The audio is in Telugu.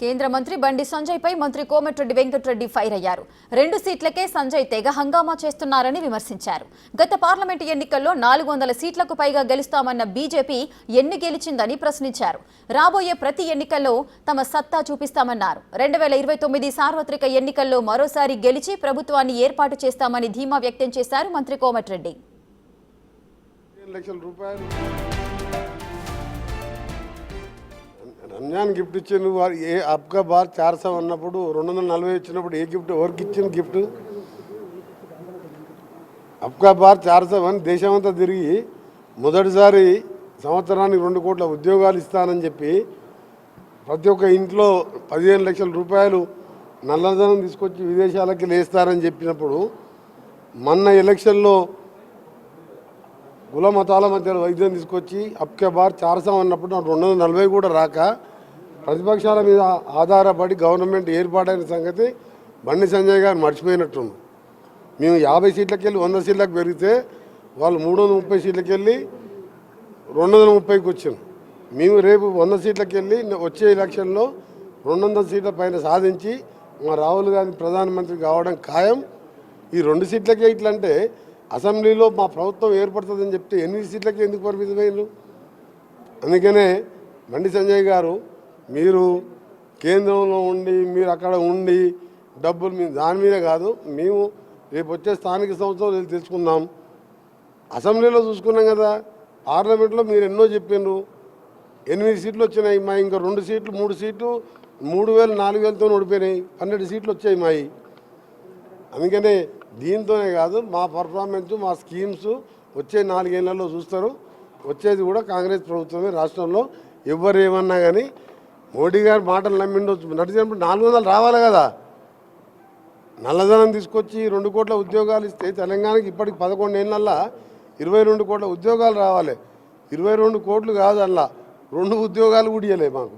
కేంద్ర మంత్రి బండి సంజయ్ పై మంత్రి కోమటిరెడ్డి వెంకటరెడ్డి ఫైర్ అయ్యారు. 2 సీట్లకే సంజయ్ తెగ హంగామా చేస్తున్నారని విమర్శించారు. గత పార్లమెంటు ఎన్నికల్లో 400 సీట్లకు పైగా గెలుస్తామన్న బీజేపీ ఎన్ని గెలిచిందని ప్రశ్నించారు. రాబోయే ప్రతి ఎన్నికల్లో తమ సత్తా చూపిస్తామన్నారు. 2029 సార్వత్రిక ఎన్నికల్లో మరోసారి గెలిచి ప్రభుత్వాన్ని ఏర్పాటు చేస్తామని ధీమా వ్యక్తం చేశారు మంత్రి కోమటిరెడ్డి. రంజాన్ గిఫ్ట్ ఇచ్చిండు ఏ అబ్కా బార్ 400 అన్నప్పుడు 240 ఇచ్చినప్పుడు ఏ గిఫ్ట్ ఎవరికి ఇచ్చిన గిఫ్ట్ అబ్కా బార్ 400 అని దేశమంతా తిరిగి మొదటిసారి సంవత్సరానికి 2 కోట్ల ఉద్యోగాలు ఇస్తానని చెప్పి ప్రతి ఒక్క ఇంట్లో 15 లక్షల రూపాయలు నల్లధనం తీసుకొచ్చి విదేశాలకి లేస్తారని చెప్పినప్పుడు మొన్న ఎలక్షన్లో కుల మతాల మధ్య వైద్యం తీసుకొచ్చి అబ్కా బార్ 400 అన్నప్పుడు 240 కూడా రాక ప్రతిపక్షాల మీద ఆధారపడి గవర్నమెంట్ ఏర్పాటైన సంగతి బండి సంజయ్ గారు మర్చిపోయినట్టుంది. మేము 50 సీట్లకి వెళ్ళి 100 సీట్లకు పెరిగితే వాళ్ళు 330 సీట్లకి వెళ్ళి 230కి వచ్చాం. మేము రేపు 100 సీట్లకి వెళ్ళి వచ్చే ఎలక్షన్లో 200 సీట్ల పైన సాధించి మా రాహుల్ గాంధీ ప్రధానమంత్రి కావడం ఖాయం. ఈ 2 సీట్లకే ఇట్లంటే అసెంబ్లీలో మా ప్రభుత్వం ఏర్పడుతుందని చెప్తే 8 సీట్లకి ఎందుకు పరిమితమైనరు? అందుకనే బండి సంజయ్ గారు మీరు కేంద్రంలో ఉండి మీరు అక్కడ ఉండి డబ్బులు మేము దాని మీదే కాదు, మేము రేపు వచ్చే స్థానిక సంస్థలు తెలుసుకుందాం. అసెంబ్లీలో చూసుకున్నాం కదా, పార్లమెంట్లో మీరు ఎన్నో చెప్పినారు. 8 సీట్లు వచ్చినాయి మా, ఇంకా 2 సీట్లు 3 సీట్లు 3000 4000తో ఓడిపోయినాయి. 12 సీట్లు వచ్చాయి మాయి. అందుకనే దీంతోనే కాదు మా పర్ఫార్మెన్స్ మా స్కీమ్స్ వచ్చే 4 ఏళ్లలో చూస్తారు. వచ్చేది కూడా కాంగ్రెస్ ప్రభుత్వమే రాష్ట్రంలో. ఎవరు ఏమన్నా కానీ మోడీ గారు మాటలు నమ్మిండొచ్చు, నడిచినప్పుడు 400 రావాలి కదా. నల్లధనం తీసుకొచ్చి 2 కోట్ల ఉద్యోగాలు ఇస్తే తెలంగాణకి ఇప్పటికి 11 ఏళ్ళల్లో 22 కోట్ల ఉద్యోగాలు రావాలి. 22 కోట్లు కాదు, అలా 2 ఉద్యోగాలు కూడా ఇవ్వలే మాకు.